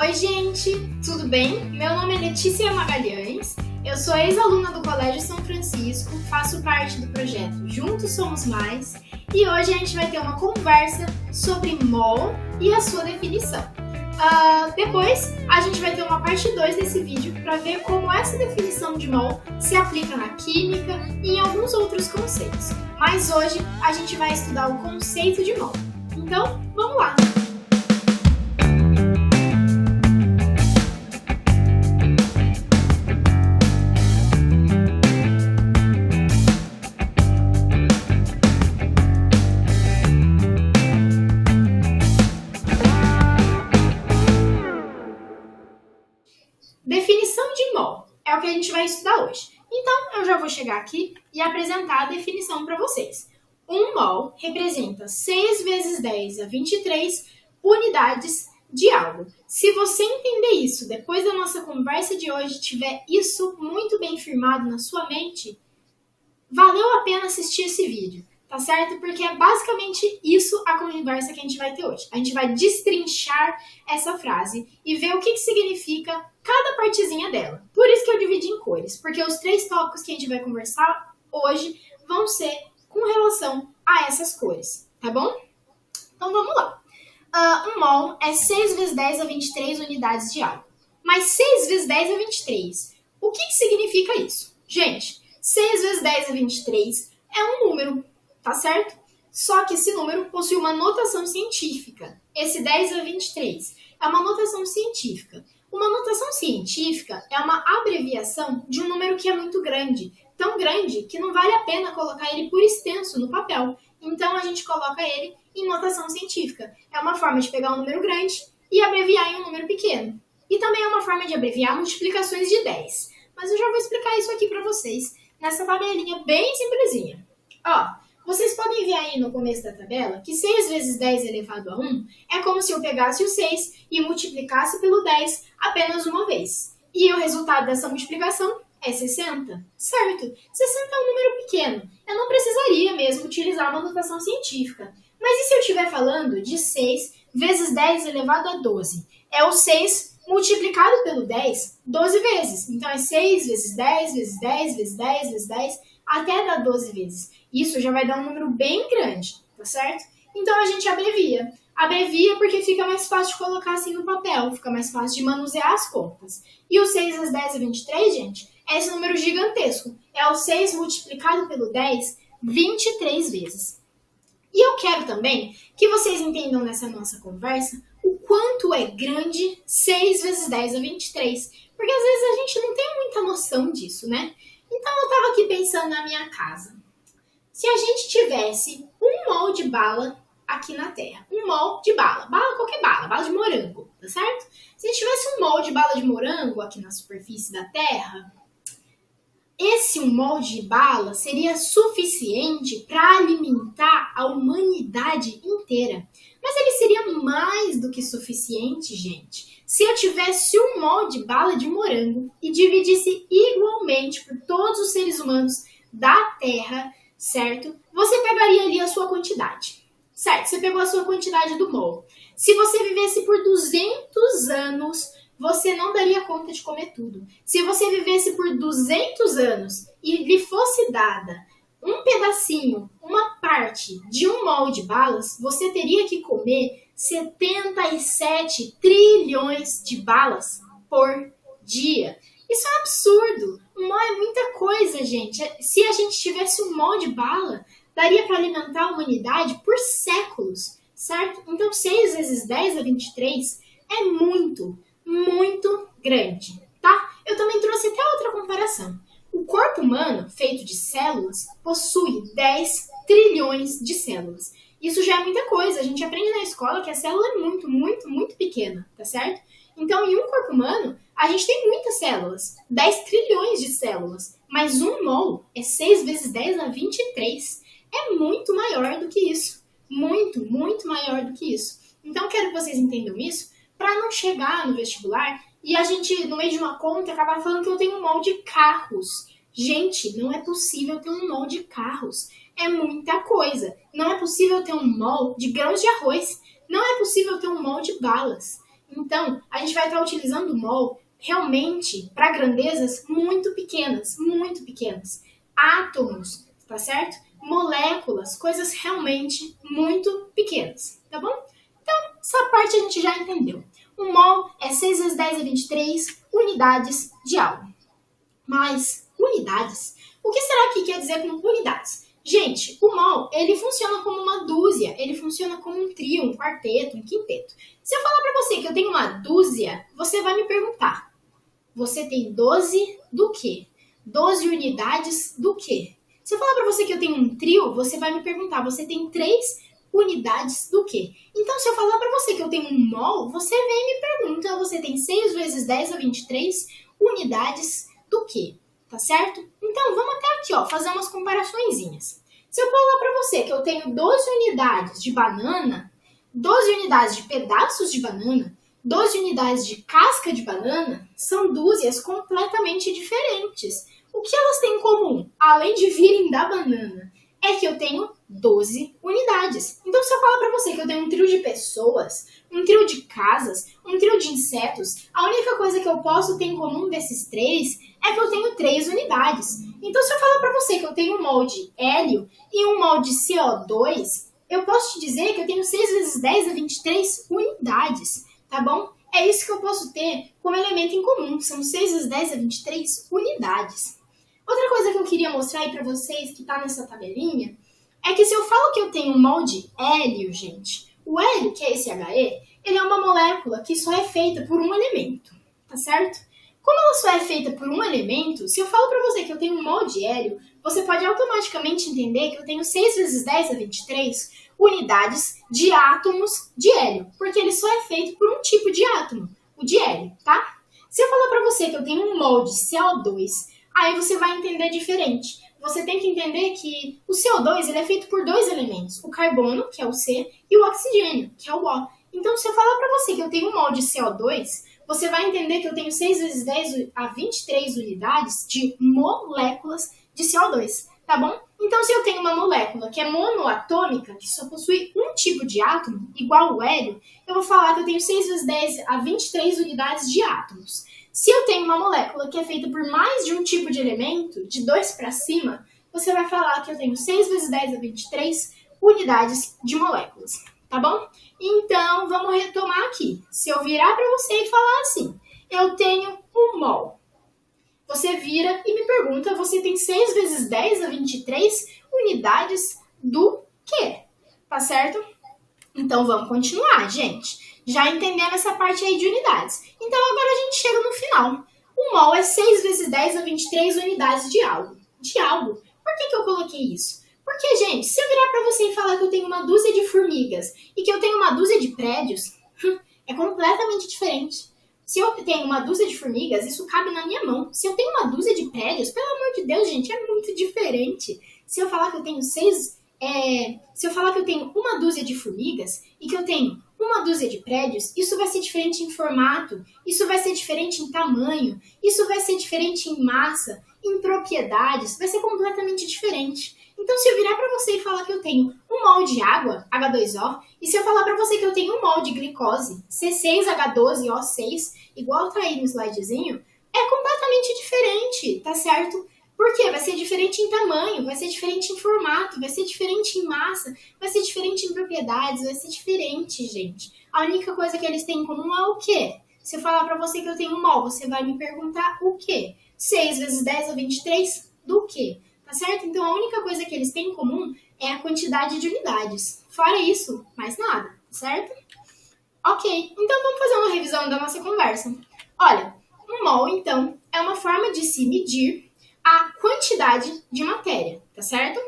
Oi gente, tudo bem? Meu nome é Letícia Magalhães, eu sou ex-aluna do Colégio São Francisco, faço parte do projeto Juntos Somos Mais e hoje a gente vai ter uma conversa sobre mol e a sua definição. Depois a gente vai ter uma parte 2 desse vídeo para ver como essa definição de mol se aplica na química e em alguns outros conceitos. Mas hoje a gente vai estudar o conceito de mol. Então, vamos lá! Definição de mol é o que a gente vai estudar hoje. Então, eu já vou chegar aqui e apresentar a definição para vocês. Um mol representa 6 vezes 10 a 23 unidades de algo. Se você entender isso depois da nossa conversa de hoje, tiver isso muito bem firmado na sua mente, valeu a pena assistir esse vídeo, tá certo? Porque é basicamente isso a conversa que a gente vai ter hoje. A gente vai destrinchar essa frase e ver o que significa cada partezinha dela. Por isso que eu dividi em cores, porque os 3 tópicos que a gente vai conversar hoje vão ser com relação a essas cores, tá bom? Então vamos lá. Um mol é 6 vezes 10 a 23 unidades de algo. Mas 6 vezes 10 a 23, o que significa isso? Gente, 6 vezes 10 a 23 é um número, tá certo? Só que esse número possui uma notação científica. Esse 10 a 23 é uma notação científica. Uma notação científica é uma abreviação de um número que é muito grande. Tão grande que não vale a pena colocar ele por extenso no papel. Então a gente coloca ele em notação científica. É uma forma de pegar um número grande e abreviar em um número pequeno. E também é uma forma de abreviar multiplicações de 10. Mas eu já vou explicar isso aqui para vocês nessa tabelinha bem simplesinha. Vocês podem ver aí no começo da tabela que 6 vezes 10 elevado a 1 é como se eu pegasse o 6 e multiplicasse pelo 10 apenas uma vez. E o resultado dessa multiplicação é 60, certo? 60 é um número pequeno. Eu não precisaria mesmo utilizar uma notação científica. Mas e se eu estiver falando de 6 vezes 10 elevado a 12? É o 6 multiplicado pelo 10 12 vezes. Então é 6 vezes 10 vezes 10 vezes 10 vezes 10 até dar 12 vezes. Isso já vai dar um número bem grande, tá certo? Então a gente abrevia. Abrevia porque fica mais fácil de colocar assim no papel, fica mais fácil de manusear as contas. E o 6 vezes 10 é 23, gente, é esse número gigantesco. É o 6 multiplicado pelo 10 23 vezes. E eu quero também que vocês entendam nessa nossa conversa o quanto é grande 6 vezes 10 a 23. Porque às vezes a gente não tem muita noção disso, né? Então eu estava aqui pensando na minha casa. Se a gente tivesse um mol de bala aqui na Terra, um mol de bala, qualquer bala de morango, tá certo? Se a gente tivesse um mol de bala de morango aqui na superfície da Terra, esse um mol de bala seria suficiente para alimentar a humanidade inteira. Mas ele seria mais do que suficiente, gente. Se eu tivesse um mol de bala de morango e dividisse igualmente por todos os seres humanos da Terra, certo? Você pegaria ali a sua quantidade, certo? Você pegou a sua quantidade do mol. Se você vivesse por 200 anos, você não daria conta de comer tudo. Se você vivesse por 200 anos e lhe fosse dada um pedacinho, uma parte de um mol de balas, você teria que comer 77 trilhões de balas por dia. Isso é um absurdo. Um mol é muita coisa, gente. Se a gente tivesse um mol de bala, daria para alimentar a humanidade por séculos, certo? Então 6 vezes 10 a 23 é muito, muito grande, tá? Eu também trouxe até outra comparação. O corpo humano, feito de células, possui 10 trilhões de células. Isso já é muita coisa. A gente aprende na escola que a célula é muito, muito, muito pequena, tá certo? Então, em um corpo humano, a gente tem muitas células, 10 trilhões de células, mas um mol é 6 vezes 10 a 23. É muito maior do que isso. Muito, muito maior do que isso. Então, quero que vocês entendam isso para não chegar no vestibular e a gente, no meio de uma conta, acabar falando que eu tenho um mol de carros. Gente, não é possível ter um mol de carros. É muita coisa. Não é possível ter um mol de grãos de arroz. Não é possível ter um mol de balas. Então, a gente vai estar utilizando o mol realmente para grandezas muito pequenas, átomos, tá certo? Moléculas, coisas realmente muito pequenas, tá bom? Então, essa parte a gente já entendeu. O mol é 6 vezes 10 a 23 unidades de algo. Mas, unidades? O que será que quer dizer com unidades? Gente, o mol, ele funciona como uma dúzia, ele funciona como um trio, um quarteto, um quinteto. Se eu falar para você que eu tenho uma dúzia, você vai me perguntar, você tem 12 do quê? 12 unidades do quê? Se eu falar para você que eu tenho um trio, você vai me perguntar, você tem 3 unidades do quê? Então, se eu falar para você que eu tenho um mol, você vem e me pergunta, você tem 6 vezes 10 a 23 unidades do quê? Tá certo? Então, vamos até aqui, ó, fazer umas comparaçõezinhas. Se eu falar para você que eu tenho 12 unidades de banana, 12 unidades de pedaços de banana, 12 unidades de casca de banana, são dúzias completamente diferentes. O que elas têm em comum, além de virem da banana, é que eu tenho 12 unidades. Então, se eu falar para você que eu tenho um trio de pessoas, um trio de casas, um trio de insetos, a única coisa que eu posso ter em comum desses três é que eu tenho 3 unidades. Então, se eu falar para você que eu tenho um mol de hélio e um mol de CO2, eu posso te dizer que eu tenho 6 vezes 10 a 23 unidades, tá bom? É isso que eu posso ter como elemento em comum, são 6 vezes 10 a 23 unidades. Outra coisa que eu queria mostrar aí para vocês, que está nessa tabelinha, é que se eu falo que eu tenho um mol de hélio, gente, o hélio, que é esse He, ele é uma molécula que só é feita por um elemento, tá certo? Como ela só é feita por um elemento, se eu falo para você que eu tenho um mol de hélio, você pode automaticamente entender que eu tenho 6 vezes 10 a 23 unidades de átomos de hélio, porque ele só é feito por um tipo de átomo, o de hélio, tá? Se eu falar para você que eu tenho um mol de CO2, aí você vai entender diferente. Você tem que entender que o CO2 ele é feito por 2 elementos, o carbono, que é o C, e o oxigênio, que é o O. Então, se eu falar para você que eu tenho um mol de CO2, você vai entender que eu tenho 6 vezes 10 a 23 unidades de moléculas de CO2, tá bom? Então, se eu tenho uma molécula que é monoatômica, que só possui um tipo de átomo, igual o hélio, eu vou falar que eu tenho 6 vezes 10 a 23 unidades de átomos. Se eu tenho uma molécula que é feita por mais de um tipo de elemento, de 2 para cima, você vai falar que eu tenho 6 vezes 10 a 23 unidades de moléculas, tá bom? Então, vamos retomar aqui. Se eu virar para você e falar assim, eu tenho um mol. Você vira e me pergunta, você tem 6 vezes 10 a 23 unidades do quê? Tá certo? Então, vamos continuar, gente. Já entendemos essa parte aí de unidades. Então, agora a gente chega no final. O mol é 6 vezes 10 a 23 unidades de algo. De algo. Por que eu coloquei isso? Porque, gente, se eu virar para você e falar que eu tenho uma dúzia de formigas e que eu tenho uma dúzia de prédios, é completamente diferente. Se eu tenho uma dúzia de formigas, isso cabe na minha mão. Se eu tenho uma dúzia de prédios, pelo amor de Deus, gente, é muito diferente. Se eu falar que eu tenho se eu falar que eu tenho uma dúzia de formigas e que eu tenho uma dúzia de prédios, isso vai ser diferente em formato, isso vai ser diferente em tamanho, isso vai ser diferente em massa, em propriedades, vai ser completamente diferente. Então, se eu virar para você e falar que eu tenho um mol de água, H2O, e se eu falar para você que eu tenho um mol de glicose, C6H12O6, igual tá aí no slidezinho, é completamente diferente, tá certo? Por quê? Vai ser diferente em tamanho, vai ser diferente em formato, vai ser diferente em massa, vai ser diferente em propriedades, vai ser diferente, gente. A única coisa que eles têm em comum é o quê? Se eu falar para você que eu tenho um mol, você vai me perguntar o quê? 6 vezes 10 a 23 do quê? Tá certo? Então, a única coisa que eles têm em comum é a quantidade de unidades. Fora isso, mais nada, certo? Ok, então vamos fazer uma revisão da nossa conversa. Olha, um mol, então, é uma forma de se medir a quantidade de matéria, tá certo?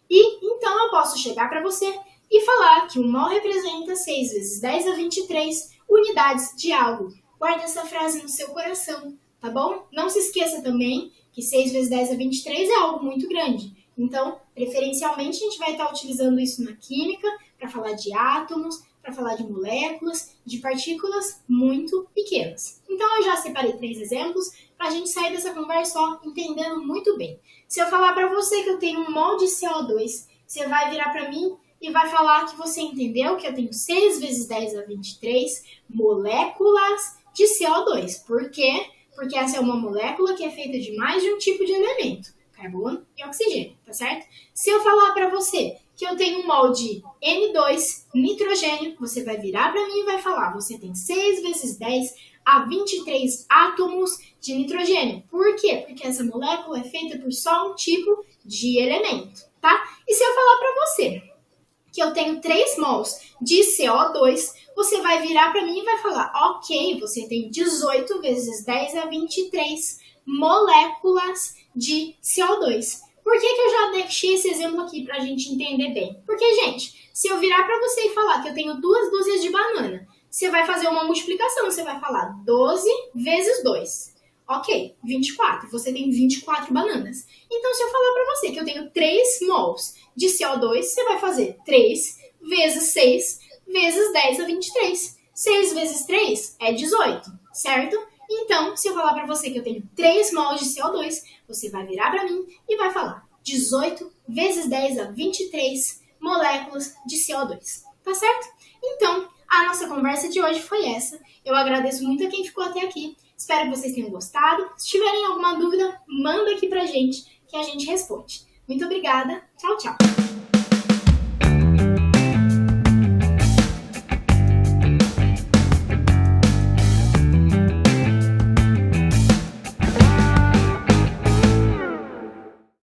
E, então, eu posso chegar para você e falar que um mol representa 6 vezes 10 a 23 unidades de algo. Guarde essa frase no seu coração, tá bom? Não se esqueça também que 6 vezes 10 a 23 é algo muito grande. Então, preferencialmente, a gente vai estar utilizando isso na química para falar de átomos, para falar de moléculas, de partículas muito pequenas. Então, eu já separei 3 exemplos para a gente sair dessa conversa ó, entendendo muito bem. Se eu falar para você que eu tenho um mol de CO2, você vai virar para mim e vai falar que você entendeu que eu tenho 6 vezes 10 a 23 moléculas de CO2. Por quê? Porque essa é uma molécula que é feita de mais de um tipo de elemento, carbono e oxigênio, tá certo? Se eu falar para você que eu tenho um mol de N2, nitrogênio, você vai virar para mim e vai falar, você tem 6 vezes 10 a 23 átomos de nitrogênio. Por quê? Porque essa molécula é feita por só um tipo de elemento, tá? E se eu falar para você que eu tenho 3 mols de CO2, você vai virar para mim e vai falar, ok, você tem 18 vezes 10 a 23 moléculas de CO2. Por que eu já deixei esse exemplo aqui para a gente entender bem? Porque, gente, se eu virar para você e falar que eu tenho 2 dúzias de banana, você vai fazer uma multiplicação, você vai falar 12 vezes 2. Ok, 24. Você tem 24 bananas. Então, se eu falar para você que eu tenho 3 mols de CO2, você vai fazer 3 vezes 6 vezes 10 a 23. 6 vezes 3 é 18, certo? Então, se eu falar para você que eu tenho 3 mols de CO2, você vai virar para mim e vai falar 18 vezes 10 a 23 moléculas de CO2. Tá certo? Então, a nossa conversa de hoje foi essa. Eu agradeço muito a quem ficou até aqui. Espero que vocês tenham gostado. Se tiverem alguma dúvida, manda aqui pra gente que a gente responde. Muito obrigada. Tchau, tchau.